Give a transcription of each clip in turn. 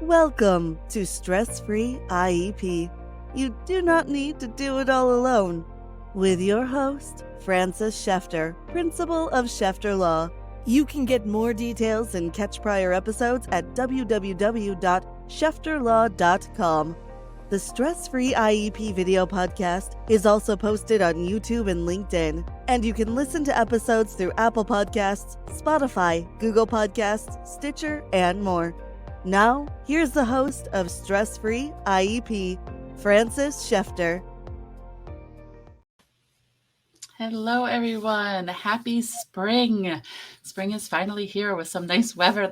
Welcome to Stress-Free IEP. You do not need to do it all alone. With your host, Frances Schefter, Principal of Schefter Law. You can get more details and catch prior episodes at www.schefterlaw.com. The Stress-Free IEP video podcast is also posted on YouTube and LinkedIn, and you can listen to episodes through Apple Podcasts, Spotify, Google Podcasts, Stitcher, and more. Now, here's the host of Stress-Free IEP, Frances Schefter. Hello, everyone. Happy spring. Spring is finally here with some nice weather.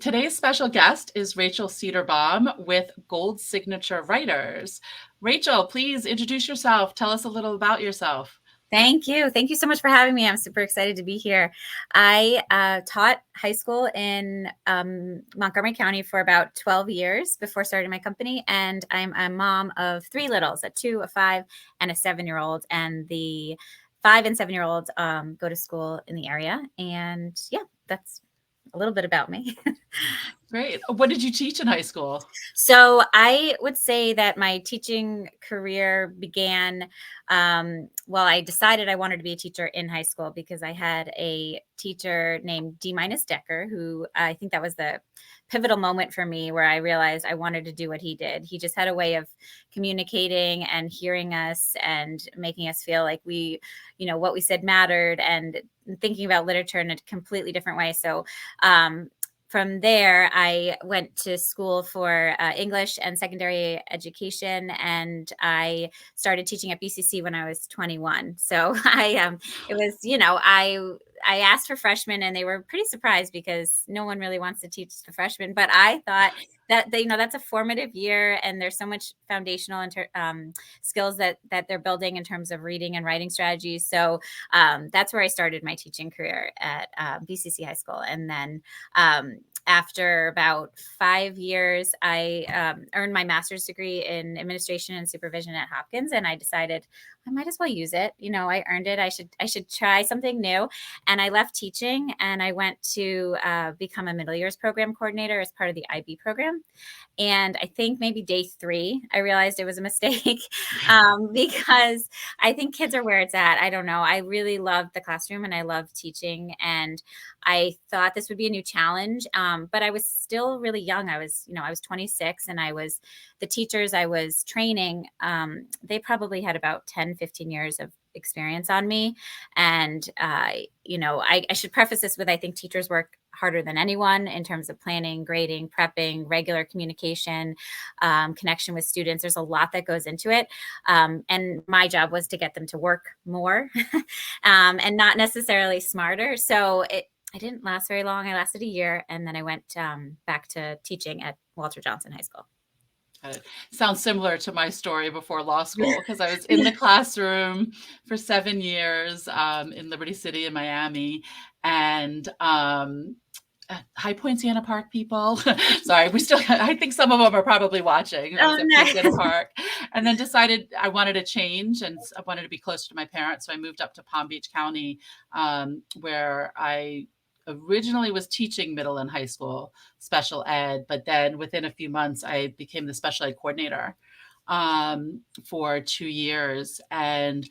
Today's special guest is Rachel Cederbaum with Gold Signature Writers. Rachel, please introduce yourself. Tell us a little about yourself. Thank you. Thank you so much for having me. I'm super excited to be here. I taught high school in Montgomery County for about 12 years before starting my company. And I'm a mom of three littles, a 2, a 5, and a 7-year-old. And the 5 and 7-year-olds go to school in the area. And yeah, that's a little bit about me. Great. What did you teach in high school? So I would say that my teaching career began, I decided I wanted to be a teacher in high school because I had a teacher named D. Decker, who I think that was the pivotal moment for me where I realized I wanted to do what he did. He just had a way of communicating and hearing us and making us feel like what we said mattered and thinking about literature in a completely different way. So, from there, I went to school for English and secondary education, and I started teaching at BCC when I was 21. So I asked for freshmen, and they were pretty surprised because no one really wants to teach the freshmen. But I thought that that's a formative year, and there's so much foundational skills that they're building in terms of reading and writing strategies. So that's where I started my teaching career at BCC High School, and then after about 5 years, I earned my master's degree in administration and supervision at Hopkins, and I decided I might as well use it. I earned it. I should try something new. And I left teaching and I went to become a middle years program coordinator as part of the IB program. And I think maybe day 3, I realized it was a mistake because I think kids are where it's at. I don't know. I really loved the classroom and I loved teaching. And I thought this would be a new challenge. But I was still really young. I was 26, and the teachers I was training, they probably had about 10, 15 years of experience on me. And, I should preface this with, I think teachers work harder than anyone in terms of planning, grading, prepping, regular communication, connection with students. There's a lot that goes into it. And my job was to get them to work more and not necessarily smarter. So I didn't last very long. I lasted a year, and then I went back to teaching at Walter Johnson High School. It sounds similar to my story before law school because I was in the classroom for 7 years in Liberty City in Miami, and High Point Sienna Park people. Sorry, I think some of them are probably watching. I was at Sienna Park, and then decided I wanted to change and I wanted to be closer to my parents. So I moved up to Palm Beach County, where I originally was teaching middle and high school special ed, but then within a few months, I became the special ed coordinator for 2 years. And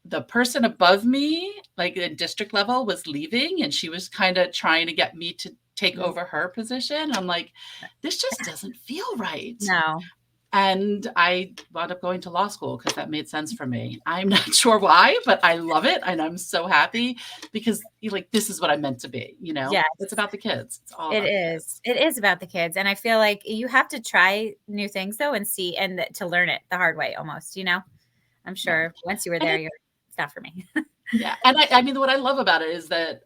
the person above me, like at district level, was leaving, and she was kind of trying to get me to take over her position. I'm like, this just doesn't feel right. No. And I wound up going to law school because that made sense for me. I'm not sure why, but I love it. And I'm so happy because this is what I'm meant to be, Yes. It's about the kids. It's all It about is. It is about the kids. And I feel like you have to try new things though and see and to learn it the hard way almost, I'm sure once you were there, it's not for me. Yeah. And I mean, what I love about it is that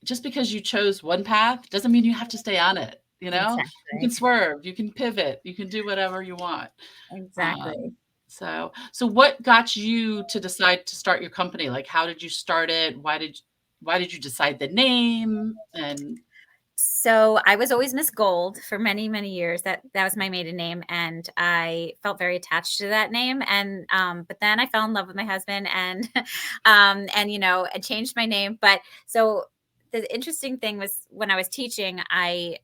just because you chose one path doesn't mean you have to stay on it. Exactly. You can swerve, you can pivot, you can do whatever you want. Exactly. So what got you to decide to start your company? Like, how did you start it? Why did you decide the name? And so I was always Miss Gold for many, many years. That was my maiden name, and I felt very attached to that name. And but then I fell in love with my husband, and I changed my name. But so the interesting thing was when I was teaching, I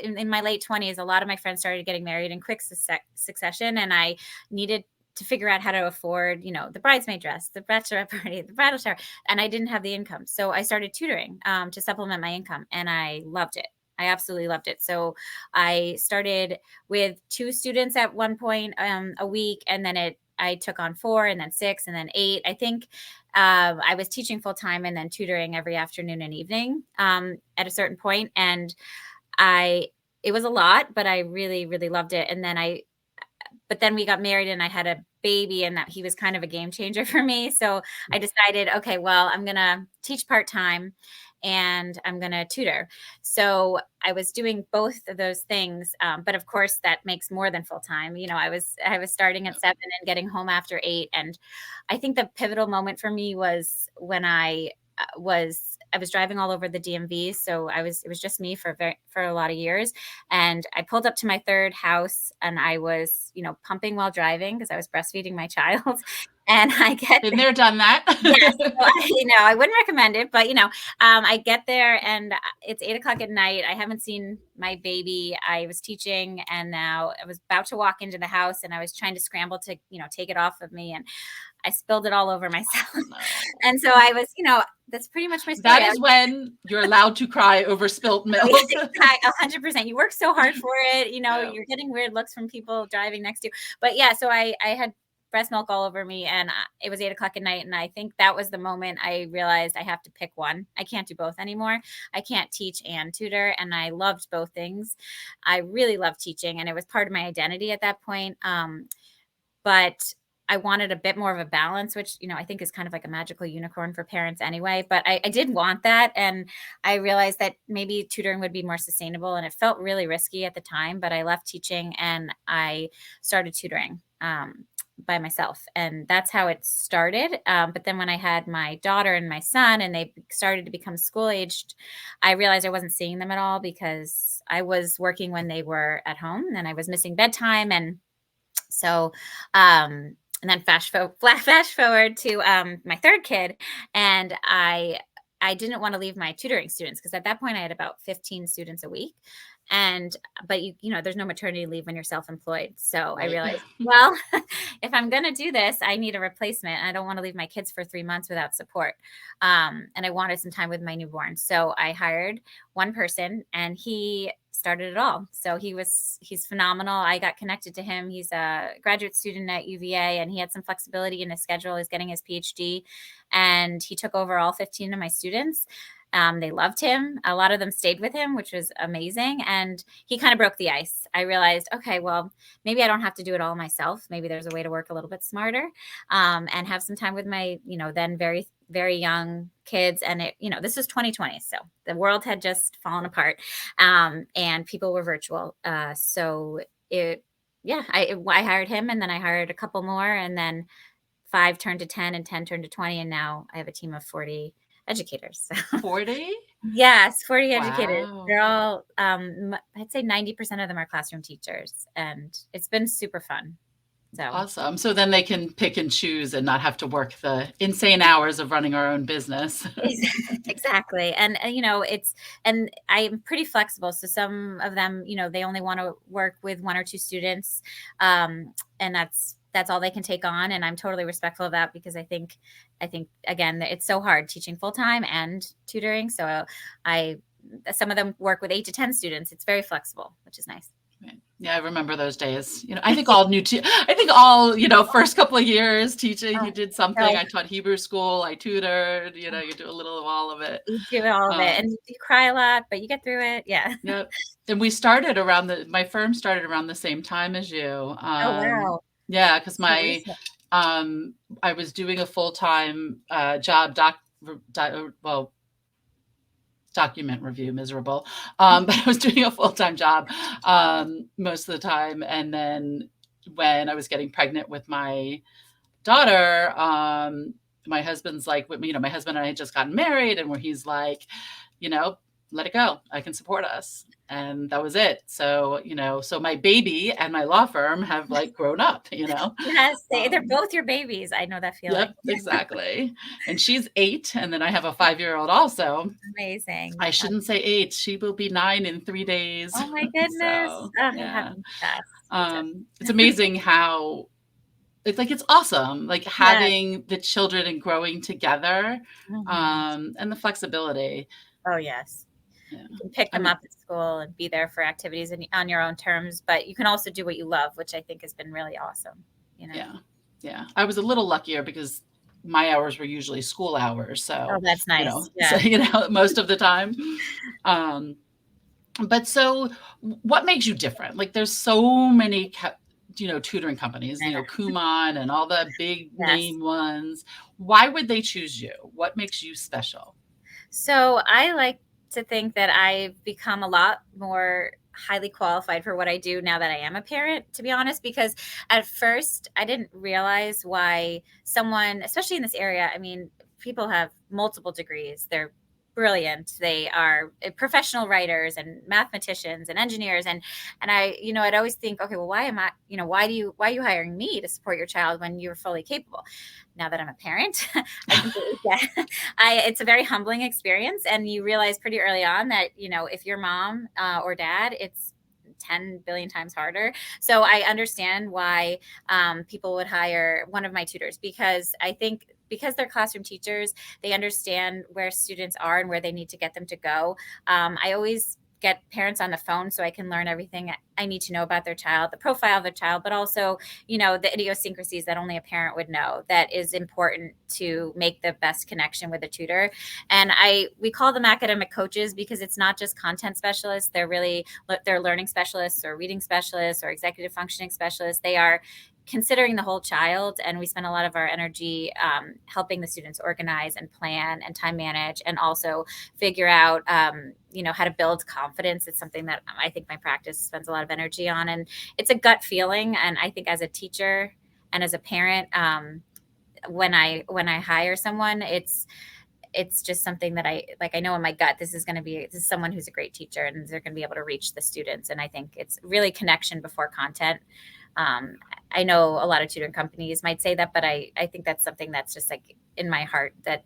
in my late 20s, a lot of my friends started getting married in quick succession, and I needed to figure out how to afford, the bridesmaid dress, the bachelorette party, the bridal shower, and I didn't have the income. So I started tutoring to supplement my income, and I loved it. I absolutely loved it. So I started with 2 students at one point a week, and then I took on 4, and then 6, and then 8. I think I was teaching full time and then tutoring every afternoon and evening at a certain point. And it was a lot, but I really, really loved it. And but then we got married and I had a baby, and that he was kind of a game changer for me. So I decided, okay, well, I'm going to teach part-time and I'm going to tutor. So I was doing both of those things. But of course that makes more than full-time. I was starting at 7 and getting home after 8. And I think the pivotal moment for me was when I was driving all over the DMV. So it was just me for a lot of years. And I pulled up to my third house, and I was, pumping while driving because I was breastfeeding my child. And I get Been there, done that. yes, so I wouldn't recommend it, but I get there and it's 8:00 at night. I haven't seen my baby. I was teaching, and now I was about to walk into the house, and I was trying to scramble to, take it off of me, and I spilled it all over myself. Oh, no. And so I was, that's pretty much my story. That is when you're allowed to cry over spilt milk. 100%. You work so hard for it. Yeah. You're getting weird looks from people driving next to you. But yeah, so I had breast milk all over me, and it was 8:00 at night. And I think that was the moment I realized I have to pick one. I can't do both anymore. I can't teach and tutor. And I loved both things. I really loved teaching, and it was part of my identity at that point. But I wanted a bit more of a balance, which, I think is kind of like a magical unicorn for parents anyway. But I did want that. And I realized that maybe tutoring would be more sustainable, and it felt really risky at the time, but I left teaching and I started tutoring by myself. And that's how it started. But then when I had my daughter and my son and they started to become school aged, I realized I wasn't seeing them at all because I was working when they were at home and I was missing bedtime. And so, and then flash forward to my third kid, and I didn't want to leave my tutoring students because at that point I had about 15 students a week. But there's no maternity leave when you're self-employed. So Right. I realized, well, if I'm going to do this, I need a replacement. I don't want to leave my kids for 3 months without support. And I wanted some time with my newborn. So I hired one person, and he started it all. So he's phenomenal. I got connected to him. He's a graduate student at UVA, and he had some flexibility in his schedule. He's getting his PhD, and he took over all 15 of my students. They loved him. A lot of them stayed with him, which was amazing. And he kind of broke the ice. I realized, okay, well, maybe I don't have to do it all myself. Maybe there's a way to work a little bit smarter and have some time with my, then very, very young kids. And this was 2020. So the world had just fallen apart and people were virtual. I hired him, and then I hired a couple more, and then 5 turned to 10 and 10 turned to 20. And now I have a team of 40 educators. 40? Yes, 40 educators. Wow. They're all, I'd say 90% of them are classroom teachers, and it's been super fun. So Awesome. So then they can pick and choose and not have to work the insane hours of running our own business. exactly. And I'm pretty flexible. So some of them, they only want to work with 1 or 2 students. And that's all they can take on. And I'm totally respectful of that because I think again, it's so hard teaching full-time and tutoring. So some of them work with 8 to 10 students. It's very flexible, which is nice. Yeah, I remember those days. I think all first couple of years teaching, you did something. Right. I taught Hebrew school, I tutored, you do a little of all of it. You do all of it, and you cry a lot, but you get through it. Yeah. Yep. And we started my firm started around the same time as you. Oh, wow. Yeah, because I was doing a full-time job, document review, miserable. But I was doing a full-time job most of the time. And then when I was getting pregnant with my daughter, my husband's like, my husband and I had just gotten married, and where he's like, let it go. I can support us. And that was it. So, so my baby and my law firm have like grown up, Yes, they're Um, both your babies. I know that feeling. Yep, exactly. And she's 8, and then I have a 5-year-old also. Amazing. I shouldn't say 8. She will be 9 in 3 days. Oh my goodness. So, Oh, yeah. happy fast. Me too. It's amazing how it's awesome, like Yes. having the children and growing together, Mhm. and the flexibility. Oh, yes. Yeah. You can pick I them mean, up at school and be there for activities on your own terms, but you can also do what you love, which I think has been really awesome, you know? yeah. Yeah. I was a little luckier because my hours were usually school hours, Oh, so, that's nice. so, Yeah. most of the time. Um But so what makes you different? Like there's so many tutoring companies, I know. Kumon and all the big Yes. name ones. Why would they choose you? What makes you special? So I like to think that I've become a lot more highly qualified for what I do now that I am a parent, to be honest, because at first I didn't realize why someone, especially in this area, I mean, people have multiple degrees. They're brilliant. They are professional writers and mathematicians and engineers. And I, I'd always think, okay, well, why am I, why are you hiring me to support your child when you're fully capable? Now that I'm a parent, I completely get it's a very humbling experience. And you realize pretty early on that, if you're mom or dad, it's 10 billion times harder. So I understand why people would hire one of my tutors, because I think because they're classroom teachers, they understand where students are and where they need to get them to go. I always get parents on the phone so I can learn everything I need to know about their child, the profile of their child, but also, the idiosyncrasies that only a parent would know that is important to make the best connection with a tutor. And we call them academic coaches because it's not just content specialists. They're learning specialists or reading specialists or executive functioning specialists. They are considering the whole child, and we spend a lot of our energy helping the students organize and plan and time manage, and also figure out how to build confidence. It's something that I think my practice spends a lot of energy on, and it's a gut feeling. And I think as a teacher and as a parent, when I hire someone, it's just something that I know in my gut, this is someone who's a great teacher and they're going to be able to reach the students. And I think it's really connection before content. I know a lot of tutoring companies might say that, but I think that's something that's just like in my heart. That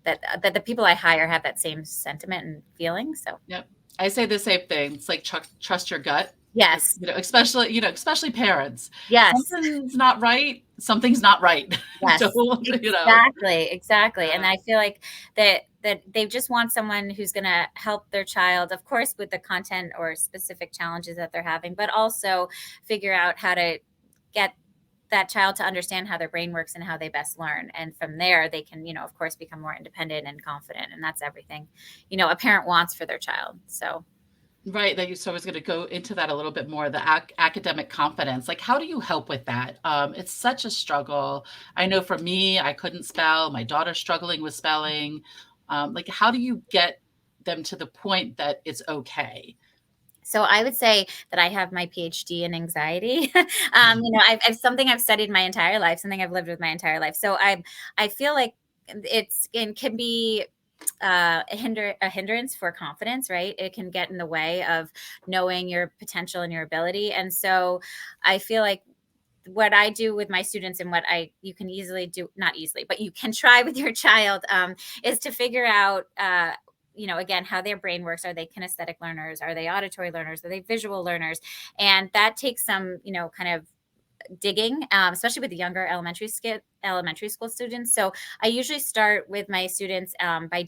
the people I hire have that same sentiment and feeling. So Yep. I say the same thing. It's like trust your gut. yes, Especially parents. yes, Something's not right. Something's not right. yes, Don't, exactly. And I feel like that they just want someone who's going to help their child, of course, with the content or specific challenges that they're having, but also figure out how to get that child to understand how their brain works and how they best learn. And from there, they can, of course, become more independent and confident. And that's everything, a parent wants for their child. So Right. That you so I was going to go into that a little bit more, the academic confidence. Like, how do you help with that? It's such a struggle. I know for me, I couldn't spell. My daughter's struggling with spelling. Like, how do you get them to the point that it's okay? So I would say that I have my PhD in anxiety. I've something I've studied my entire life, something I've lived with my entire life. So I feel like it can be a hindrance for confidence, right? It can get in the way of knowing your potential and your ability. And so I feel like what I do with my students, and you can easily do, not easily, but you can try with your child, is to figure out, again, how their brain works. Are they kinesthetic learners? Are they auditory learners? Are they visual learners? And that takes some, kind of digging, especially with the younger elementary school students. So I usually start with my students by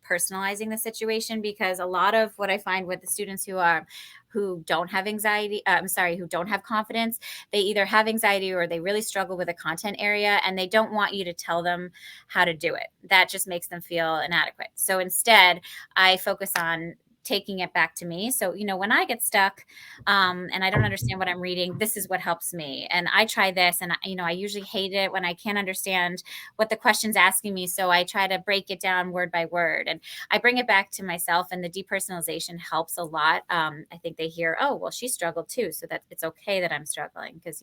personalizing the situation, because a lot of what I find with the students who don't have anxiety, who don't have confidence, they either have anxiety or they really struggle with a content area, and they don't want you to tell them how to do it. That just makes them feel inadequate. So instead, I focus on taking it back to me. So, when I get stuck and I don't understand what I'm reading, this is what helps me. And I try this, and, I usually hate it when I can't understand what the question's asking me. So I try to break it down word by word, and I bring it back to myself, and the depersonalization helps a lot. I think they hear, oh, well, she struggled too, so that it's okay that I'm struggling, because,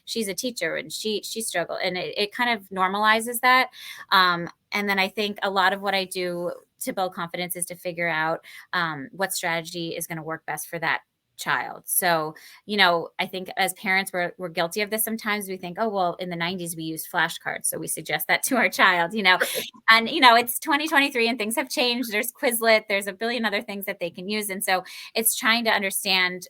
she's a teacher and she struggled, and it kind of normalizes that. And then I think a lot of what I do to build confidence is to figure out what strategy is going to work best for that child. So, I think as parents, we're guilty of this sometimes. We think, oh, well, in the 90s, we used flashcards, so we suggest that to our child, and, it's 2023 and things have changed. There's Quizlet, there's a billion other things that they can use. And so it's trying to understand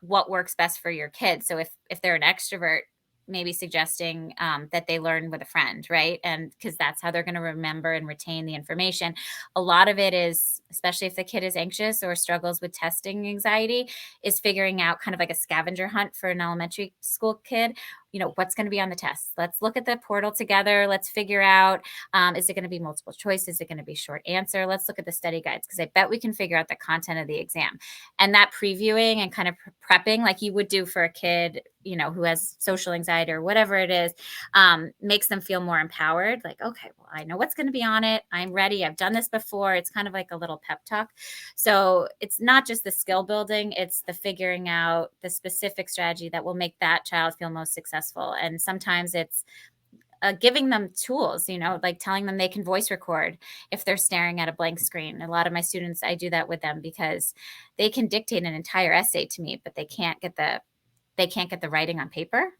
what works best for your kids. So if they're an extrovert, maybe suggesting that they learn with a friend, right? And because that's how they're going to remember and retain the information. A lot of it is, especially if the kid is anxious or struggles with testing anxiety, is figuring out kind of like a scavenger hunt for an elementary school kid. What's going to be on the test? Let's look at the portal together. Let's figure out, is it going to be multiple choice? Is it going to be short answer? Let's look at the study guides, because I bet we can figure out the content of the exam. And that previewing and kind of prepping like you would do for a kid, who has social anxiety or whatever it is, makes them feel more empowered. Like, okay, well, I know what's going to be on it. I'm ready. I've done this before. It's kind of like a little pep talk. So it's not just the skill building, it's the figuring out the specific strategy that will make that child feel most successful. And sometimes it's giving them tools, like telling them they can voice record if they're staring at a blank screen. A lot of my students, I do that with them because they can dictate an entire essay to me, but they can't get the writing on paper.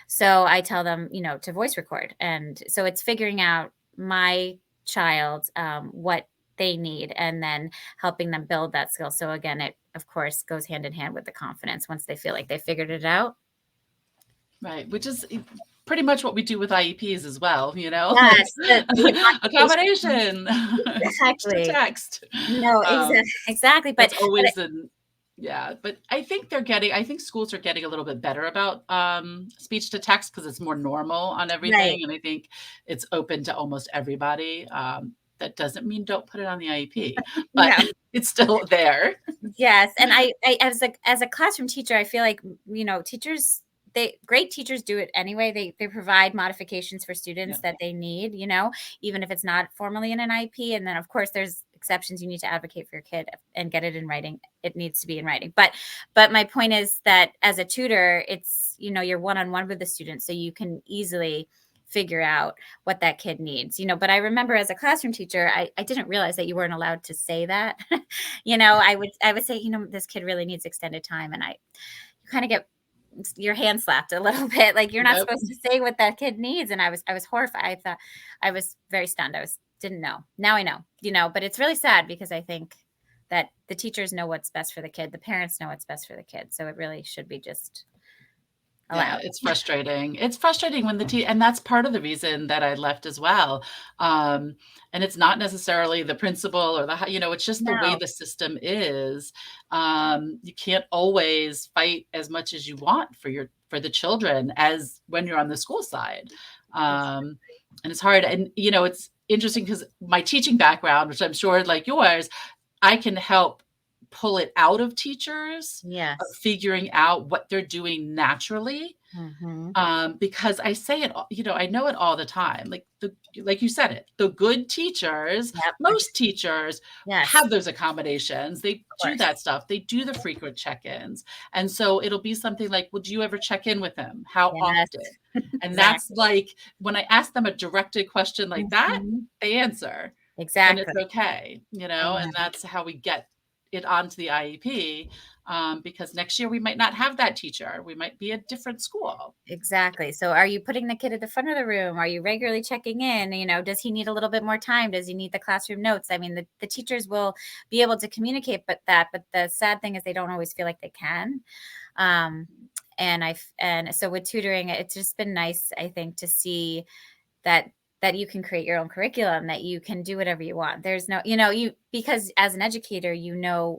So I tell them, to voice record. And so it's figuring out my child, what they need, and then helping them build that skill. So again, it of course goes hand in hand with the confidence once they feel like they figured it out. Right, which is pretty much what we do with IEPs as well, Yes, accommodation, exactly. text. No, exactly. But always but I think schools are getting a little bit better about speech to text because it's more normal on everything, right. And I think it's open to almost everybody. That doesn't mean don't put it on the IEP, but No. It's still there. Yes, and I as a classroom teacher, I feel like teachers. Great teachers do it anyway. They provide modifications for students that they need, even if it's not formally in an IEP. And then of course there's exceptions. You need to advocate for your kid and get it in writing. It needs to be in writing. But my point is that as a tutor, it's, you're one-on-one with the student, so you can easily figure out what that kid needs, but I remember as a classroom teacher, I didn't realize that you weren't allowed to say that. I would say, this kid really needs extended time. And you kind of get your hand slapped a little bit, like you're not supposed to say what that kid needs. And I was horrified. I thought, I was very stunned. Didn't know. Now I know, but it's really sad because I think that the teachers know what's best for the kid. The parents know what's best for the kid. So it really should be just allowed. Yeah, it's frustrating. It's frustrating when and that's part of the reason that I left as well. And it's not necessarily the principal or it's just the way the system is. You can't always fight as much as you want for the children as when you're on the school side. And it's hard. And, it's interesting because my teaching background, which I'm sure like yours, I can help pull it out of teachers, of figuring out what they're doing naturally. Mm-hmm. Because I say it, I know it all the time. Like you said it, the good teachers, most teachers have those accommodations. They do that stuff. They do the frequent check-ins. And so it'll be something like, would you ever check in with them? How often? And that's like, when I ask them a directed question like that, they answer. Exactly. And it's okay, and that's how we get it onto the IEP, because next year we might not have that teacher. We might be a different school. Exactly. So are you putting the kid at the front of the room? Are you regularly checking in? Does he need a little bit more time? Does he need the classroom notes? I mean, the teachers will be able to communicate, but the sad thing is they don't always feel like they can. And so with tutoring, it's just been nice, I think, to see that you can create your own curriculum, that you can do whatever you want. There's no, because as an educator,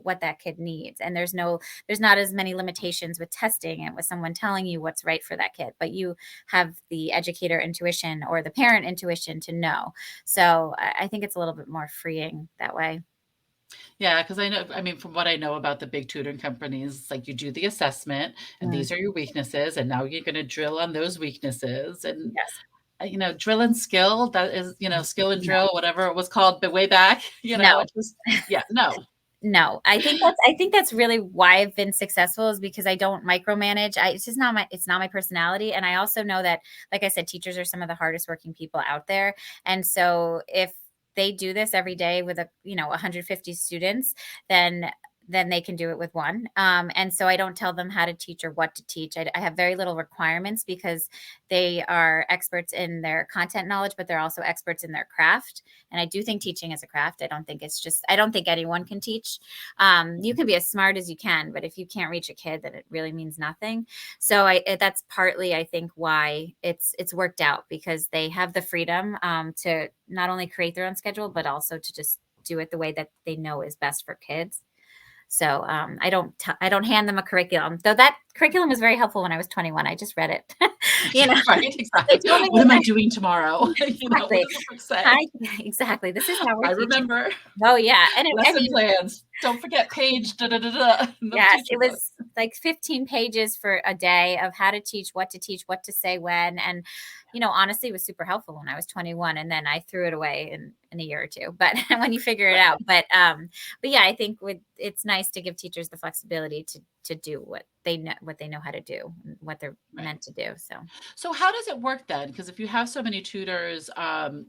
what that kid needs. And there's not as many limitations with testing and with someone telling you what's right for that kid, but you have the educator intuition or the parent intuition to know. So I think it's a little bit more freeing that way. Yeah, because from what I know about the big tutoring companies, it's like you do the assessment and these are your weaknesses. And now you're going to drill on those weaknesses. And drill and skill, that is, skill and drill, whatever it was called, but way back, No. No, I think that's really why I've been successful, is because I don't micromanage. It's not my personality. And I also know that, like I said, teachers are some of the hardest working people out there. And so if they do this every day with 150 students, then they can do it with one. And so I don't tell them how to teach or what to teach. I have very little requirements because they are experts in their content knowledge, but they're also experts in their craft. And I do think teaching is a craft. I don't think anyone can teach. You can be as smart as you can, but if you can't reach a kid, then it really means nothing. So that's partly, I think, why it's worked out, because they have the freedom to not only create their own schedule, but also to just do it the way that they know is best for kids. So I don't hand them a curriculum, though that curriculum was very helpful when I was 21. I just read it. Right, exactly. What am I doing tomorrow? Exactly. Exactly. This is how we're I teaching. remember. Oh yeah, and lesson plans. Don't forget page. Yes, it was like 15 pages for a day of how to teach, what to say when, and honestly, it was super helpful when I was 21, and then I threw it away in a year or two. But when you figure it out, but yeah, I think it's nice to give teachers the flexibility to do what they know how to do, what they're meant to do. So how does it work then? Because if you have so many tutors,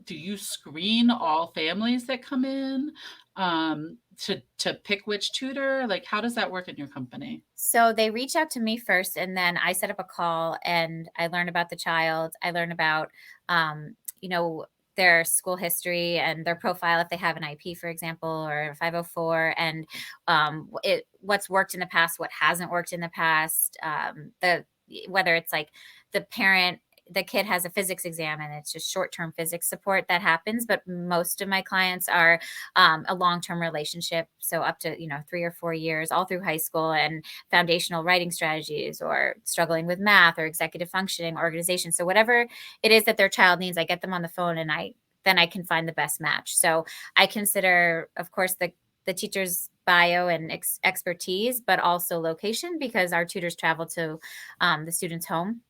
do you screen all families that come in to pick which tutor? Like, how does that work in your company? So they reach out to me first, and then I set up a call and I learn about the child. I learn about, their school history and their profile, if they have an IP, for example, or a 504, and what's worked in the past, what hasn't worked in the past, whether it's like the kid has a physics exam and it's just short-term physics support that happens. But most of my clients are a long-term relationship. So up to, 3 or 4 years, all through high school, and foundational writing strategies, or struggling with math or executive functioning, organization. So whatever it is that their child needs, I get them on the phone, and then I can find the best match. So I consider, of course, the teacher's bio and expertise, but also location, because our tutors travel to the student's home.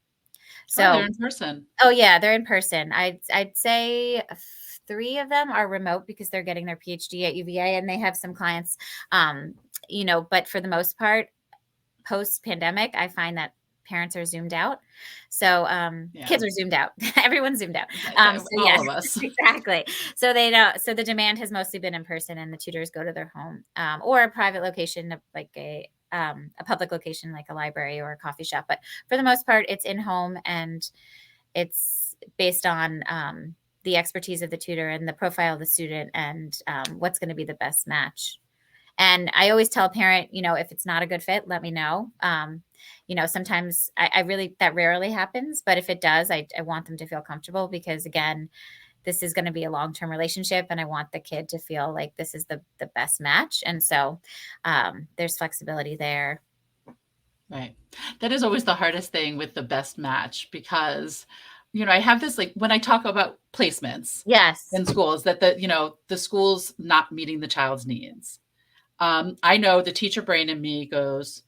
So they're in person. Oh yeah, they're in person. I'd say 3 of them are remote because they're getting their PhD at UVA, and they have some clients, but for the most part, post-pandemic, I find that parents are Zoomed out. So kids are Zoomed out. Everyone's Zoomed out. All of us. Exactly. So they know. So the demand has mostly been in person, and the tutors go to their home or a private location, like a public location like a library or a coffee shop. But for the most part, it's in home, and it's based on the expertise of the tutor and the profile of the student, and what's going to be the best match. And I always tell a parent, if it's not a good fit, let me know. Sometimes that rarely happens, but if it does, I want them to feel comfortable, because again, this is going to be a long-term relationship, and I want the kid to feel like this is the best match. And so there's flexibility there. Right. That is always the hardest thing with the best match, because, I have this, like, when I talk about placements in schools, that the school's not meeting the child's needs. I know the teacher brain in me goes,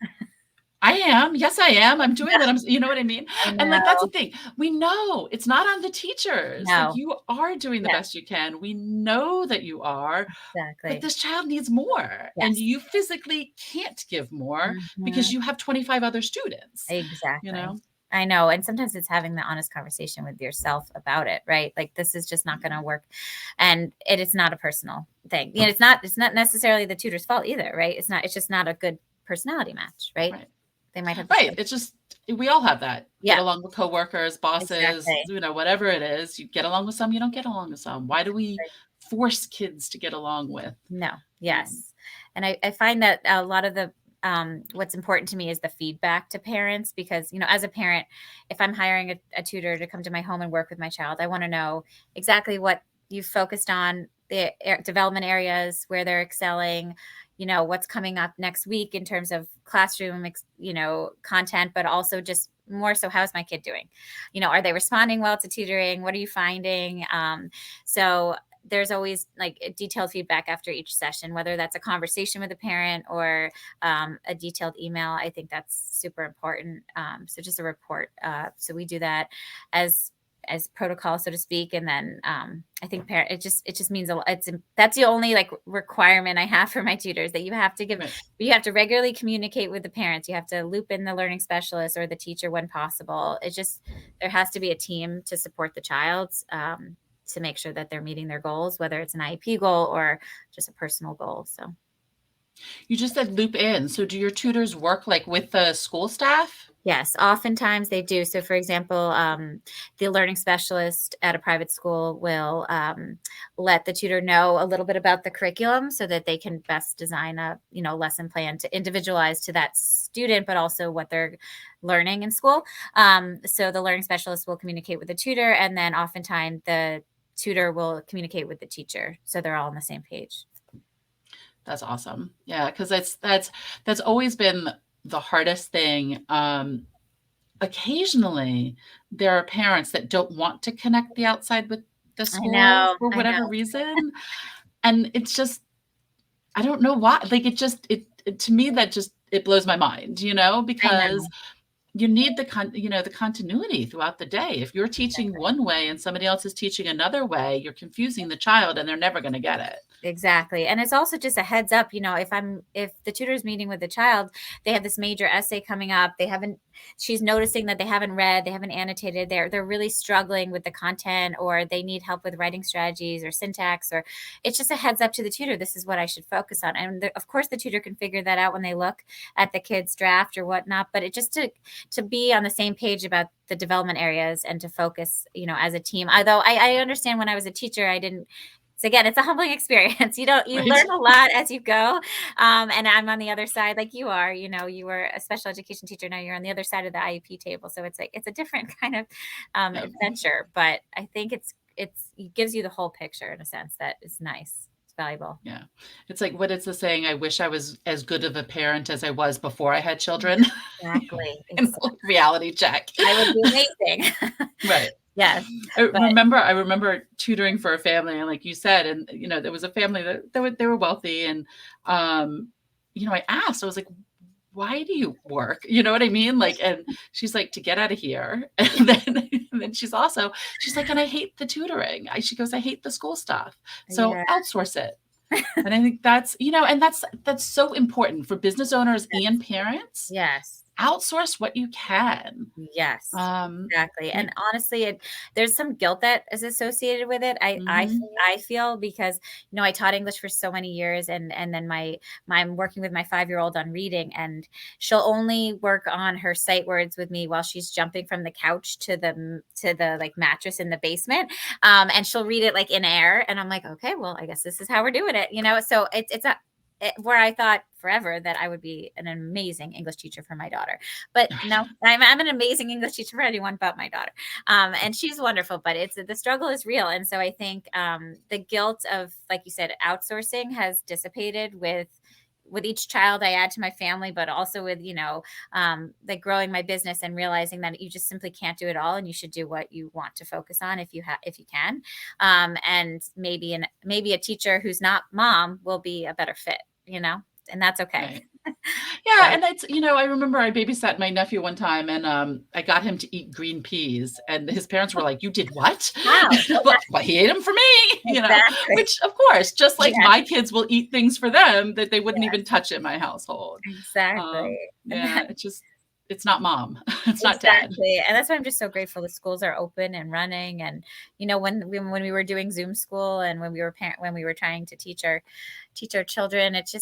I am. Yes, I am. I'm doing what you know what I mean? And like, that's the thing. We know it's not on the teachers. No. Like, you are doing the best you can. We know that you are. Exactly. But this child needs more. And you physically can't give more because you have 25 other students. Exactly. I know. And sometimes it's having the honest conversation with yourself about it, right? Like, this is just not going to work. And it is not a personal thing. It's not necessarily the tutor's fault either, right? It's just not a good personality match, right? They might have. Right. It's just, we all have that. Get along with coworkers, bosses, whatever it is. You get along with some, you don't get along with some. Why do we force kids to get along with? No. Yes. And I find that a lot of the, what's important to me is the feedback to parents, because, as a parent, if I'm hiring a tutor to come to my home and work with my child, I want to know exactly what you've focused on, the development areas where they're excelling, what's coming up next week in terms of classroom, content, but also just more so, how's my kid doing? Are they responding well to tutoring? What are you finding? So there's always like detailed feedback after each session, whether that's a conversation with a parent or a detailed email. I think that's super important. So just a report. So we do that as protocol, so to speak. And then I think it just means that's the only requirement I have for my tutors, that you have to you have to regularly communicate with the parents. You have to loop in the learning specialist or the teacher when possible. There has to be a team to support the child. to make sure that they're meeting their goals, whether it's an IEP goal or just a personal goal. So You just said loop in. So do your tutors work like with the school staff? yes, oftentimes they do. So, for example, the learning specialist at a private school will let the tutor know a little bit about the curriculum so that they can best design a lesson plan to individualize to that student, but also what they're learning in school. So the learning specialist will communicate with the tutor, and then oftentimes the tutor will communicate with the teacher, so they're all on the same page. That's awesome. Yeah, because that's always been the hardest thing. Occasionally, there are parents that don't want to connect the outside with the school for I whatever know. reason, and it's just I don't know why. Like it to me that just it blows my mind, I because know. you need the continuity throughout the day. If you're teaching one way and somebody else is teaching another way, you're confusing the child and they're never going to get it. Exactly. And it's also just a heads up, if the tutor's meeting with the child, they have this major essay coming up, she's noticing that they haven't read, they haven't annotated, they're really struggling with the content, or they need help with writing strategies or syntax, or it's just a heads up to the tutor. This is what I should focus on. And of course the tutor can figure that out when they look at the kid's draft or whatnot, but it just to be on the same page about the development areas and to focus, as a team. Although I understand when I was a teacher, I didn't. So again, it's a humbling experience. You Right. learn a lot as you go. And I'm on the other side, like you are. You were a special education teacher. Now you're on the other side of the IEP table. So it's a different kind of Yep. adventure. But I think it gives you the whole picture in a sense that is nice. It's valuable. Yeah. It's like, what is the saying? I wish I was as good of a parent as I was before I had children. Exactly. And reality check. I would be amazing. Right. Yes. I remember tutoring for a family, and like you said, and there was a family that they were wealthy, and I asked, I was like, why do you work? You know what I mean? Like, and she's like, to get out of here. And then she's like, and I hate the tutoring. She goes, I hate the school stuff. So Yeah. outsource it. And I think that's, and that's so important for business owners and parents. Yes. Outsource what you can. Yes, exactly. And honestly, there's some guilt that is associated with it. I feel because, I taught English for so many years, and then I'm working with my 5-year-old on reading, and she'll only work on her sight words with me while she's jumping from the couch to the like mattress in the basement. And she'll read it like in air. And I'm like, okay, well, I guess this is how we're doing it, so it's where I thought forever that I would be an amazing English teacher for my daughter. But no, I'm an amazing English teacher for anyone but my daughter. And she's wonderful, but the struggle is real. And so I think the guilt of, like you said, outsourcing has dissipated with each child I add to my family, but also with, like growing my business and realizing that you just simply can't do it all, and you should do what you want to focus on if you can. And maybe a teacher who's not mom will be a better fit, and that's okay. Right. Yeah. And it's, I remember I babysat my nephew one time, and I got him to eat green peas, and his parents were like, you did what? Wow. Well, he ate them for me, Exactly. which of course, just like Yes. my kids will eat things for them that they wouldn't Yes. even touch in my household. Exactly. Yeah. It's not mom. It's not dad. Exactly. And that's why I'm just so grateful the schools are open and running. And, when we were doing Zoom school, and when we were trying to teach our children, it's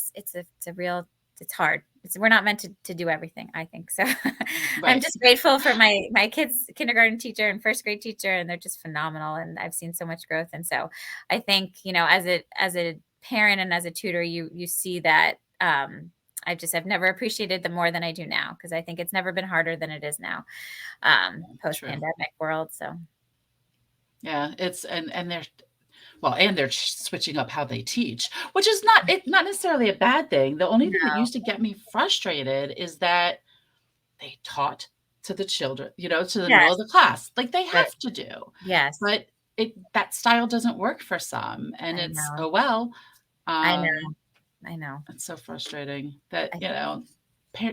hard. We're not meant to do everything, I think. So I'm Right. just grateful for my kids' kindergarten teacher and first grade teacher, and they're just phenomenal. And I've seen so much growth. And so I think, as a parent and as a tutor, you see that, I've never appreciated them more than I do now, because I think it's never been harder than it is now, post-pandemic world. So Yeah. They're switching up how they teach, which is not necessarily a bad thing. The only thing that used to get me frustrated is that they taught to the children, to the middle of the class, like they have to do. yes, But that style doesn't work for some, and I it's, know. oh well. I know. It's so frustrating that, I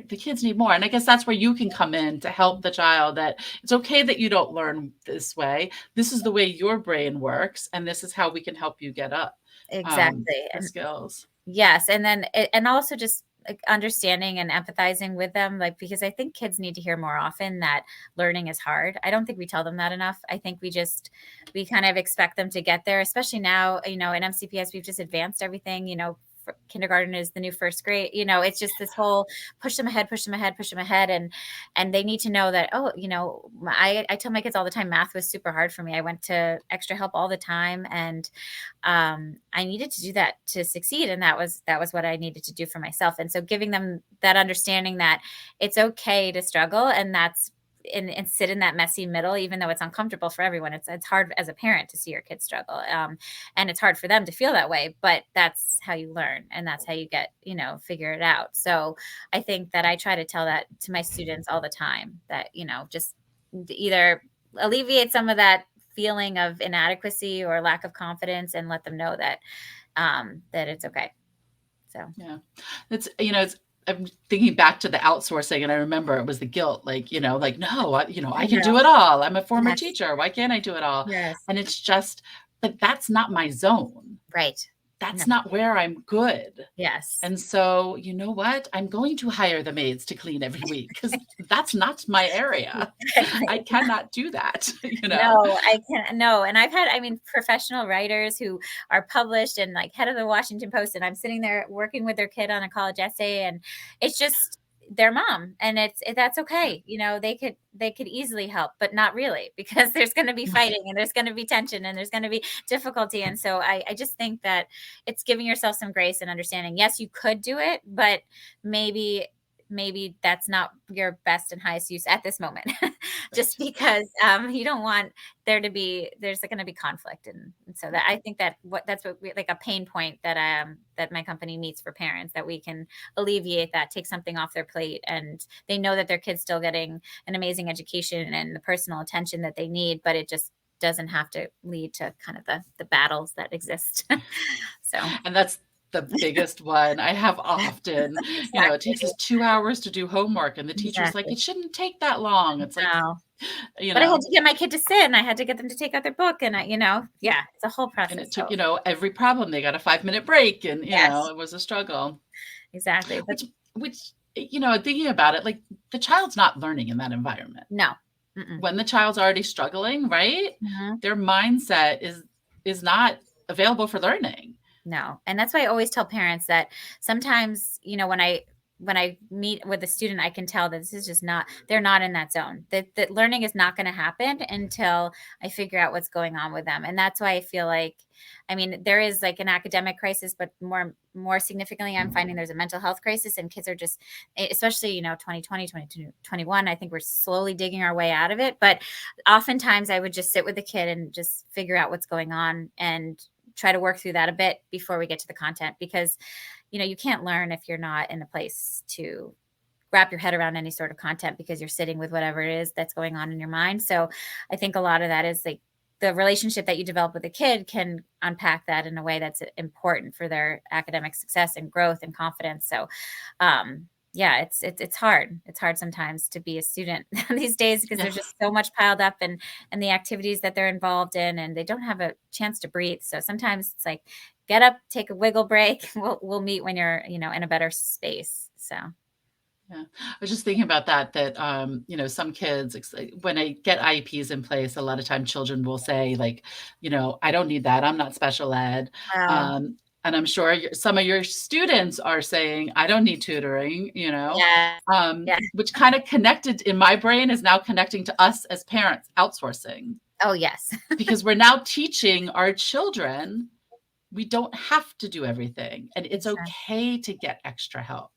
the kids need more. And I guess that's where you can come in to help the child, that it's okay that you don't learn this way. This is the way your brain works, and this is how we can help you get up Exactly. the skills. Yes. And then, and also just like understanding and empathizing with them, like, because I think kids need to hear more often that learning is hard. I don't think we tell them that enough. I think we kind of expect them to get there, especially now, in MCPS, we've just advanced everything, kindergarten is the new first grade. It's just this whole push them ahead, push them ahead, push them ahead. And they need to know that, I tell my kids all the time, math was super hard for me. I went to extra help all the time. And I needed to do that to succeed. And that was what I needed to do for myself. And so giving them that understanding that it's okay to struggle, and that's and sit in that messy middle, even though it's uncomfortable for everyone. It's hard as a parent to see your kids struggle. And it's hard for them to feel that way, but that's how you learn, and that's how you get, figure it out. So I think that I try to tell that to my students all the time, that, just either alleviate some of that feeling of inadequacy or lack of confidence, and let them know that, that it's okay. So, Yeah. I'm thinking back to the outsourcing, and I remember it was the guilt, no, I can do it all. I'm a former Yes. teacher. Why can't I do it all? Yes. And it's just, but that's not my zone. Right. That's No. not where I'm good. Yes. And so, you know what? I'm going to hire the maids to clean every week, because that's not my area. I cannot do that. No, I can't. No. And I've had, professional writers who are published and like head of the Washington Post, and I'm sitting there working with their kid on a college essay, and it's just their mom, and that's okay. They could easily help, but not really, because there's going to be fighting, and there's going to be tension, and there's going to be difficulty. And so I just think that it's giving yourself some grace and understanding. Yes, you could do it, but maybe that's not your best and highest use at this moment, just because you don't want there's going to be conflict. And so that I think that's what like a pain point that my company meets for parents, that we can alleviate that, take something off their plate, and they know that their kid's still getting an amazing education and the personal attention that they need, but it just doesn't have to lead to kind of the battles that exist. So, and that's the biggest one I have often. It takes us 2 hours to do homework, and the teacher's like, Exactly. it shouldn't take that long. It's like, No. But I had to get my kid to sit, and I had to get them to take out their book, and it's a whole process. And it took, every problem, they got a 5-minute break, and, Yes. it was a struggle. Exactly. Which, thinking about it, like, the child's not learning in that environment. No. Mm-mm. When the child's already struggling, right? Mm-hmm. Their mindset is not available for learning. No. And that's why I always tell parents that sometimes, when I meet with a student, I can tell that this is just they're not in that zone, that learning is not going to happen until I figure out what's going on with them. And that's why I feel like, there is like an academic crisis, but more significantly, I'm finding there's a mental health crisis, and kids are just, especially, 2020, 2021, I think we're slowly digging our way out of it. But oftentimes I would just sit with the kid and just figure out what's going on, and try to work through that a bit before we get to the content, because you can't learn if you're not in a place to wrap your head around any sort of content, because you're sitting with whatever it is that's going on in your mind. So I think a lot of that is like the relationship that you develop with a kid can unpack that in a way that's important for their academic success and growth and confidence. So yeah, it's hard. It's hard sometimes to be a student these days, because there's just so much piled up, and the activities that they're involved in, and they don't have a chance to breathe. So sometimes it's like, get up, take a wiggle break. We'll meet when you're, in a better space. So. Yeah. I was just thinking about that, some kids, when I get IEPs in place, a lot of time children will say, like, I don't need that. I'm not special ed. Wow. And I'm sure some of your students are saying, I don't need tutoring, Yeah. which kind of connected in my brain is now connecting to us as parents outsourcing. Oh, yes. Because we're now teaching our children, we don't have to do everything, and it's okay to get extra help.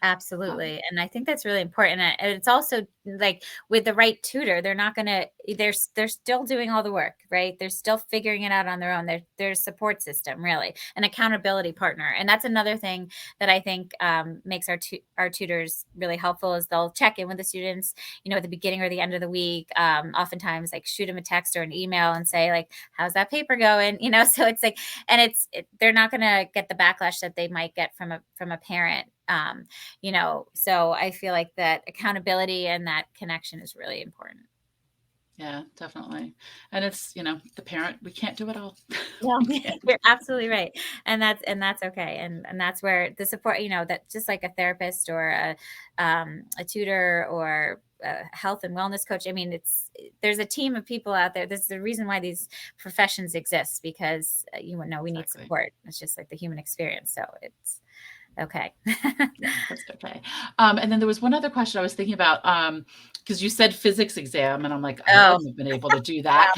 Absolutely. And I think that's really important. And it's also like with the right tutor, they're not going to, they're still doing all the work, right? They're still figuring it out on their own. They're a support system, really, an accountability partner. And that's another thing that I think makes our tutors really helpful, is they'll check in with the students, at the beginning or the end of the week. Oftentimes like shoot them a text or an email and say like, how's that paper going? So it's like, and they're not going to get the backlash that they might get from a parent. So I feel like that accountability and that connection is really important. Yeah, definitely. And it's, the parent, we can't do it all. Well, We can't. you're absolutely right. And that's okay. And that's where the support, that just like a therapist or a tutor or a health and wellness coach. I mean, there's a team of people out there. There's the reason why these professions exist, because we need Exactly. support. It's just like the human experience. So it's okay. Yeah, that's okay. And then there was one other question I was thinking about, because you said physics exam, and I'm like, I Oh, wouldn't have been able to do that.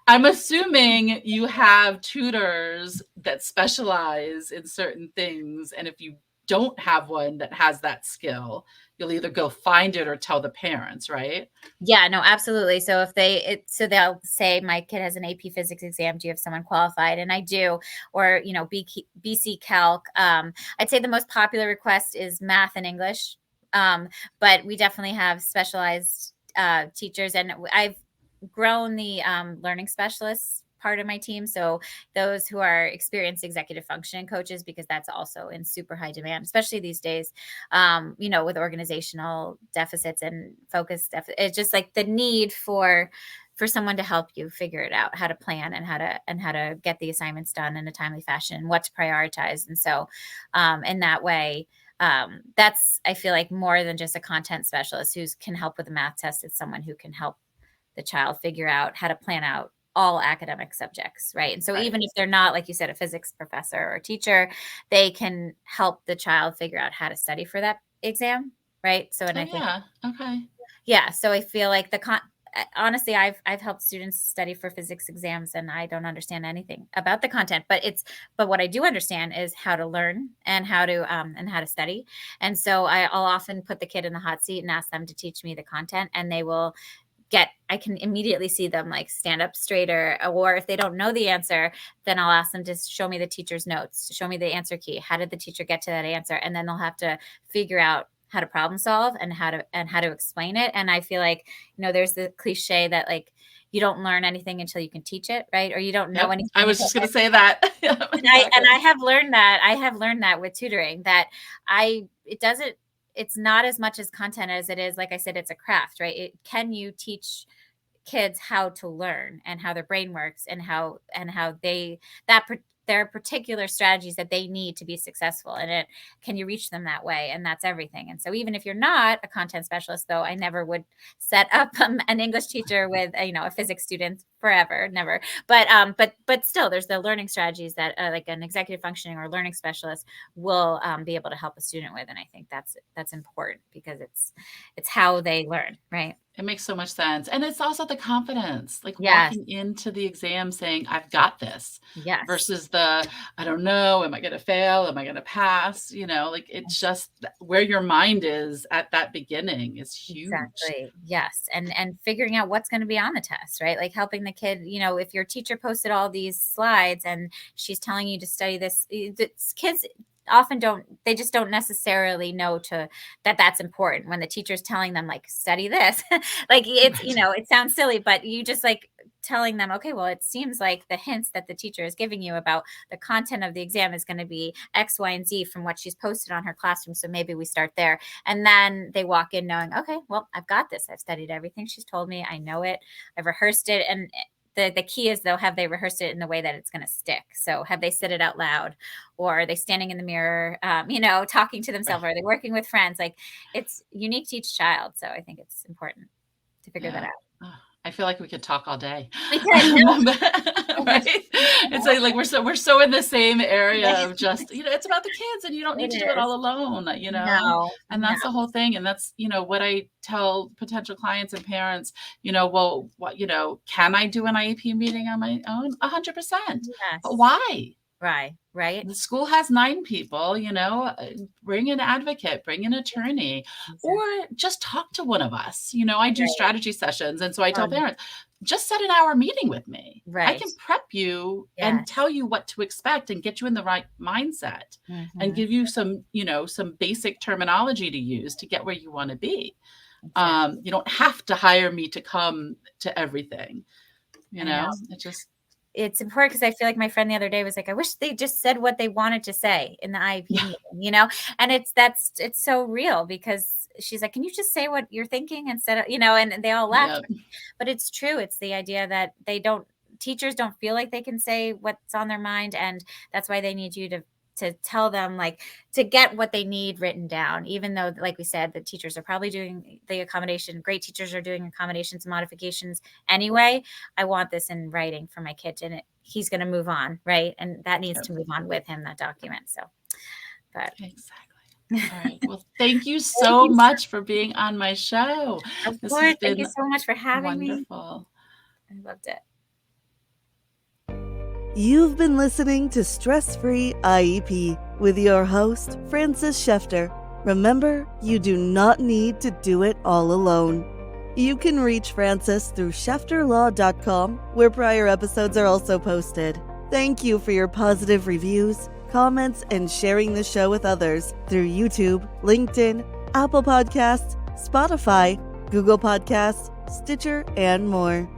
I'm assuming you have tutors that specialize in certain things, and if you don't have one that has that skill, you'll either go find it or tell the parents, right? yeah, no, absolutely. So so they'll say my kid has an AP physics exam. Do you have someone qualified? And I do, or BC Calc. I'd say the most popular request is math and English, but we definitely have specialized teachers, and I've grown the learning specialists part of my team. So those who are experienced executive functioning coaches, because that's also in super high demand, especially these days, with organizational deficits and focus deficit. It's just like the need for someone to help you figure it out, how to plan and how to get the assignments done in a timely fashion, what to prioritize. And so in that way, that's, I feel like, more than just a content specialist who can help with a math test. It's someone who can help the child figure out how to plan out all academic subjects, right? And so Right. even if they're not, like you said, a physics professor or teacher, they can help the child figure out how to study for that exam, right? So, and Oh, I think, yeah. Okay. yeah, so I feel like honestly, I've helped students study for physics exams, and I don't understand anything about the content, but what I do understand is how to learn and how to study. And so I'll often put the kid in the hot seat and ask them to teach me the content, and I can immediately see them like stand up straighter, or if they don't know the answer, then I'll ask them to show me the teacher's notes, show me the answer key. How did the teacher get to that answer? And then they'll have to figure out how to problem solve and how to explain it. And I feel like, there's the cliche that like, you don't learn anything until you can teach it, right? Or you don't know Yep. anything. I was just going to say that. Yeah, And I exactly. have learned that. I have learned that with tutoring, that it's not as much as content as it is, like I said, it's a craft, right? Can you teach kids how to learn and how their brain works and how there are particular strategies that they need to be successful, and can you reach them that way? And that's everything. And so even if you're not a content specialist, though, I never would set up an English teacher with a physics student forever, never. But still, there's the learning strategies that like an executive functioning or learning specialist will be able to help a student with. And I think that's important, because it's how they learn, right? It makes so much sense. And it's also the confidence, like Yes. walking into the exam saying, I've got this, Yes. versus I don't know, am I going to fail? Am I going to pass? Like it's just where your mind is at that beginning is huge. Exactly. Yes. And figuring out what's going to be on the test, right? Like helping the kid, if your teacher posted all these slides and she's telling you to study this, kids often just don't necessarily know that's important when the teacher's telling them like, study this. Like it's, Right. it sounds silly, but you just like telling them, okay, well, it seems like the hints that the teacher is giving you about the content of the exam is going to be X, Y, and Z from what she's posted on her classroom. So maybe we start there. And then they walk in knowing, okay, well, I've got this. I've studied everything she's told me. I know it. I've rehearsed it. And the key is, though, have they rehearsed it in the way that it's going to stick? So have they said it out loud, or are they standing in the mirror, talking to themselves? Right. Or are they working with friends? Like, it's unique to each child. So I think it's important to figure that Yeah. out. Oh, I feel like we could talk all day. We could. No. Right? It's like we're so in the same area of just, it's about the kids, and you don't need It to do it is. all alone, No. And that's the whole thing. And that's, what I tell potential clients and parents, well, what, can I do an IEP meeting on my own? 100%. Yes. But why? Right. The school has 9 people, bring an advocate, bring an attorney, or just talk to one of us. I do Right. strategy sessions. And so I tell parents, just set an hour meeting with me. I Right. can prep you Yes. and tell you what to expect and get you in the right mindset and give you some basic terminology to use to get where you want to be. You don't have to hire me to come to everything, I know. it just, it's important because I feel like my friend the other day was like, I wish they just said what they wanted to say in the IEP meeting, and it's so real because she's like, can you just say what you're thinking instead of, and they all laughed. Yep. But it's true. It's the idea that teachers don't feel like they can say what's on their mind. And that's why they need you to tell them, like, to get what they need written down, even though, like we said, the teachers are probably doing the accommodation. Great teachers are doing accommodations and modifications anyway. I want this in writing for my kid, and he's going to move on, right? And that needs to move on with him, that document. So, but exactly. All right. Well, thank you so much for being on my show. Of course. Thank you so much for having me. Wonderful. I loved it. You've been listening to Stress Free IEP with your host, Frances Schefter. Remember, you do not need to do it all alone. You can reach Frances through schefterlaw.com, where prior episodes are also posted. Thank you for your positive reviews, comments, and sharing the show with others through YouTube, LinkedIn, Apple Podcasts, Spotify, Google Podcasts, Stitcher, and more.